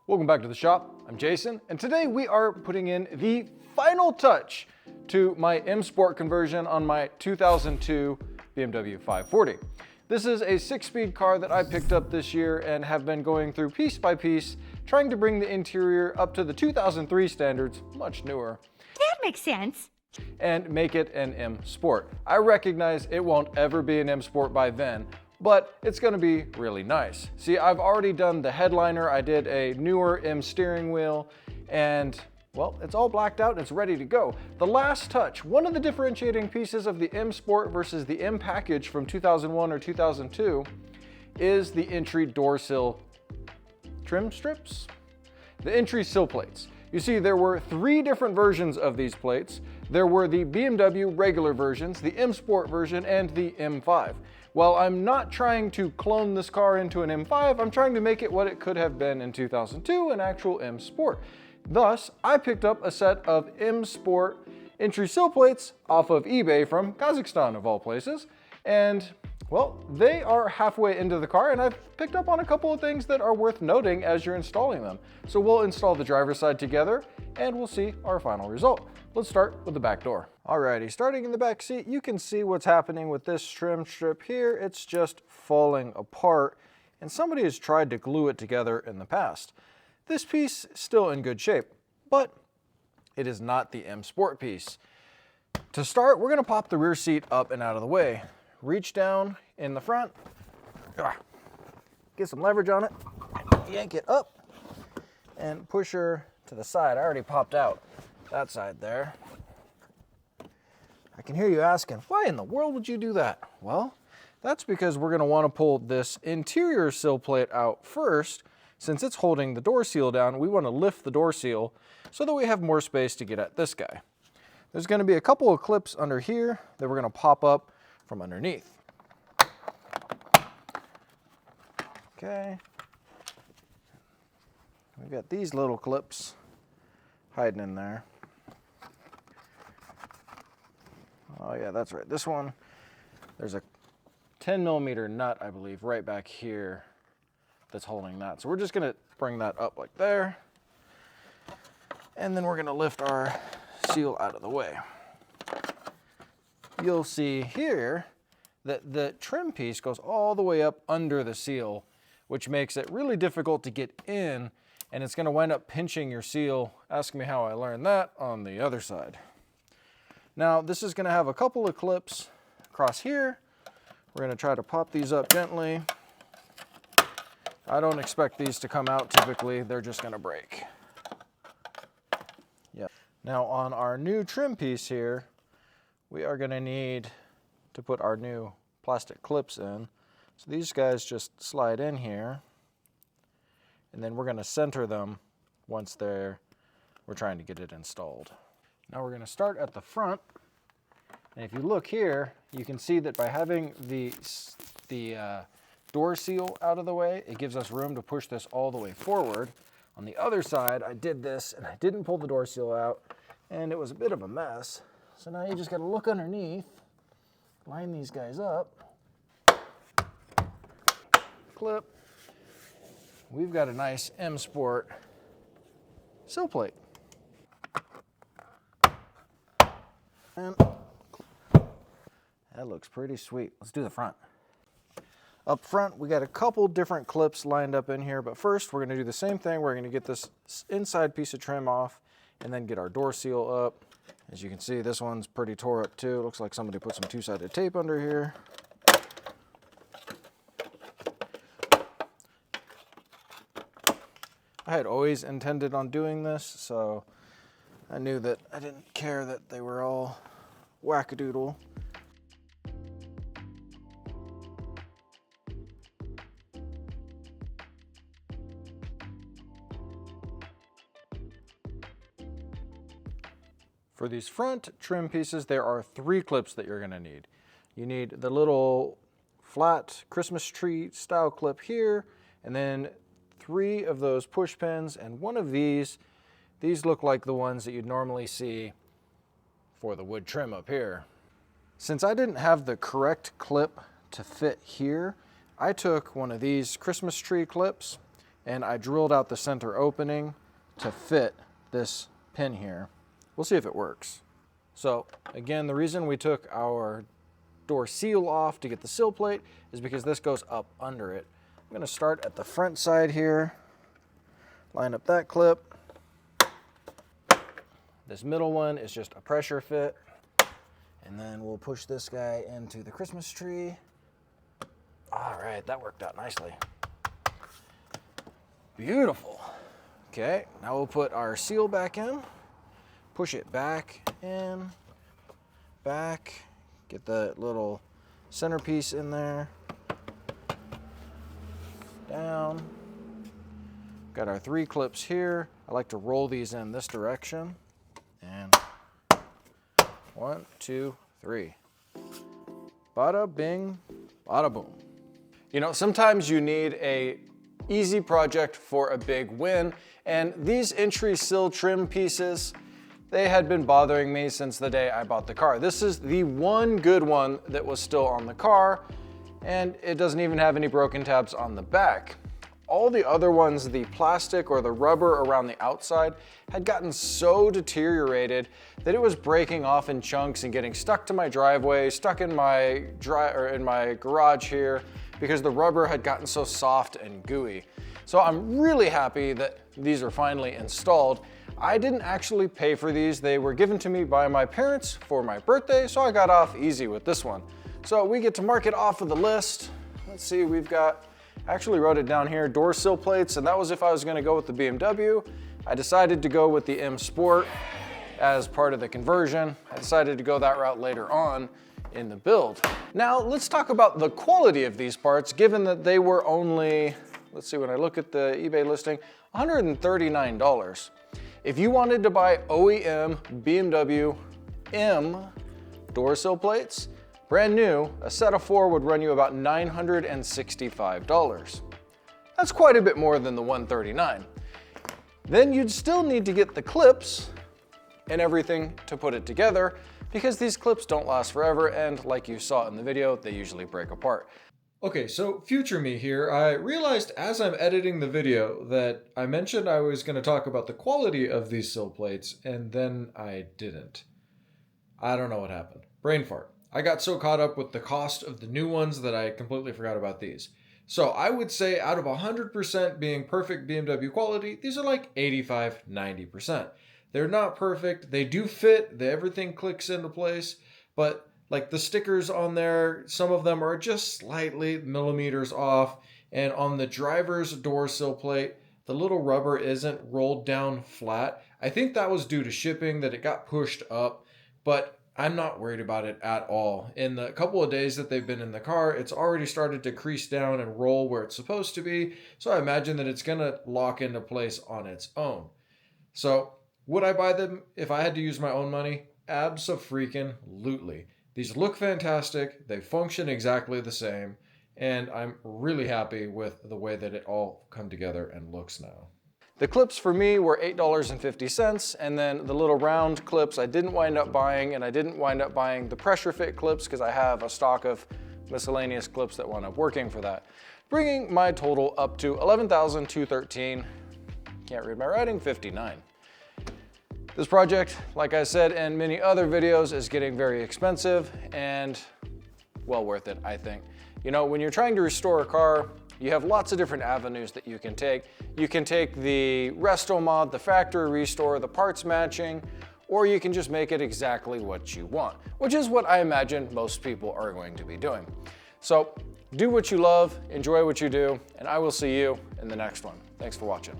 Welcome back to the shop. I'm Jason, and today we are putting in the final touch to my M Sport conversion on my 2002 BMW 540. This is a 6-speed car that I picked up this year and have been going through piece by piece, trying to bring the interior up to the 2003 standards, much newer. That makes sense. And make it an M Sport. I recognize it won't ever be an M Sport by then, but it's gonna be really nice. See, I've already done the headliner, I did a newer M steering wheel, and well, it's all blacked out and it's ready to go. The last touch, one of the differentiating pieces of the M Sport versus the M package from 2001 or 2002 is the entry door sill trim strips, the entry sill plates. You see, there were 3 different versions of these plates. There were the BMW regular versions, the M Sport version, and the M5. While I'm not trying to clone this car into an M5, I'm trying to make it what it could have been in 2002, an actual M Sport. Thus, I picked up a set of M Sport entry sill plates off of eBay from Kazakhstan, of all places, and well, they are halfway into the car, and I've picked up on a couple of things that are worth noting as you're installing them. So we'll install the driver's side together, and we'll see our final result. Let's start with the back door. Alrighty, starting in the back seat, you can see what's happening with this trim strip here. It's just falling apart, and somebody has tried to glue it together in the past. This piece is still in good shape, but it is not the M Sport piece. To start, we're gonna pop the rear seat up and out of the way. Reach down in the front, get some leverage on it, yank it up, and push her to the side. I already popped out that side there. I can hear you asking, why in the world would you do that? Well, that's because we're gonna wanna pull this interior sill plate out first. Since it's holding the door seal down, we wanna lift the door seal so that we have more space to get at this guy. There's gonna be a couple of clips under here that we're gonna pop up from underneath. Okay. We've got these little clips hiding in there. Oh yeah, that's right. This one, there's a 10mm nut, I believe, right back here that's holding that. So we're just gonna bring that up like there. And then we're gonna lift our seal out of the way. You'll see here that the trim piece goes all the way up under the seal, which makes it really difficult to get in, and it's gonna wind up pinching your seal. Ask me how I learned that on the other side. Now, this is gonna have a couple of clips across here. We're gonna try to pop these up gently. I don't expect these to come out typically, they're just gonna break. Yep. Now on our new trim piece here, we are gonna need to put our new plastic clips in. So these guys just slide in here, and then we're gonna center them once we're trying to get it installed. Now we're gonna start at the front, and if you look here, you can see that by having the door seal out of the way, it gives us room to push this all the way forward. On the other side, I did this, and I didn't pull the door seal out, and it was a bit of a mess. So now you just gotta look underneath, line these guys up, clip. We've got a nice M Sport sill plate. And that looks pretty sweet. Let's do the front. Up front, we got a couple different clips lined up in here, but first we're gonna do the same thing. We're gonna get this inside piece of trim off and then get our door seal up. As you can see, this one's pretty tore up too. It looks like somebody put some 2-sided tape under here. I had always intended on doing this, so I knew that I didn't care that they were all wackadoodle. For these front trim pieces, there are 3 clips that you're gonna need. You need the little flat Christmas tree style clip here, and then 3 of those push pins, and one of these look like the ones that you'd normally see for the wood trim up here. Since I didn't have the correct clip to fit here, I took one of these Christmas tree clips and I drilled out the center opening to fit this pin here. We'll see if it works. So again, the reason we took our door seal off to get the sill plate is because this goes up under it. I'm gonna start at the front side here, line up that clip. This middle one is just a pressure fit. And then we'll push this guy into the Christmas tree. All right, that worked out nicely. Beautiful. Okay, now we'll put our seal back in, push it back in, back, get the little centerpiece in there, down. Got our 3 clips here. I like to roll these in this direction. And 1, 2, 3. Bada bing, bada boom. You know, sometimes you need a easy project for a big win, and these entry sill trim pieces, they had been bothering me since the day I bought the car. This is the one good one that was still on the car, and it doesn't even have any broken tabs on the back. All the other ones, the plastic or the rubber around the outside had gotten so deteriorated that it was breaking off in chunks and getting stuck to my driveway, stuck in my garage here, because the rubber had gotten so soft and gooey. So I'm really happy that these are finally installed. I didn't actually pay for these. They were given to me by my parents for my birthday, so I got off easy with this one. So we get to mark it off of the list. Let's see, we've got, actually wrote it down here, door sill plates, and that was if I was gonna go with the BMW. I decided to go with the M Sport as part of the conversion. I decided to go that route later on in the build. Now let's talk about the quality of these parts, given that they were only, let's see, when I look at the eBay listing, $139. If you wanted to buy OEM BMW M door sill plates, brand new, a set of 4 would run you about $965. That's quite a bit more than the $139. Then you'd still need to get the clips and everything to put it together, because these clips don't last forever, and like you saw in the video, they usually break apart. Okay, so future me here, I realized as I'm editing the video that I mentioned I was going to talk about the quality of these sill plates, and then I didn't. I don't know what happened. Brain fart. I got so caught up with the cost of the new ones that I completely forgot about these. So I would say out of 100% being perfect BMW quality, these are like 85, 90%. They're not perfect. They do fit. Everything clicks into place, but like the stickers on there, some of them are just slightly millimeters off. And on the driver's door sill plate, the little rubber isn't rolled down flat. I think that was due to shipping, that it got pushed up, but I'm not worried about it at all. In the couple of days that they've been in the car, it's already started to crease down and roll where it's supposed to be. So I imagine that it's gonna lock into place on its own. So would I buy them if I had to use my own money? Abso-freaking-lutely. These look fantastic, they function exactly the same, and I'm really happy with the way that it all come together and looks now. The clips for me were $8.50, and then the little round clips I didn't wind up buying, and I didn't wind up buying the pressure fit clips because I have a stock of miscellaneous clips that wound up working for that, bringing my total up to $11,213, can't read my writing, 59. This project, like I said in many other videos, is getting very expensive and well worth it, I think. You know, when you're trying to restore a car, you have lots of different avenues that you can take. You can take the resto mod, the factory restore, the parts matching, or you can just make it exactly what you want, which is what I imagine most people are going to be doing. So do what you love, enjoy what you do, and I will see you in the next one. Thanks for watching.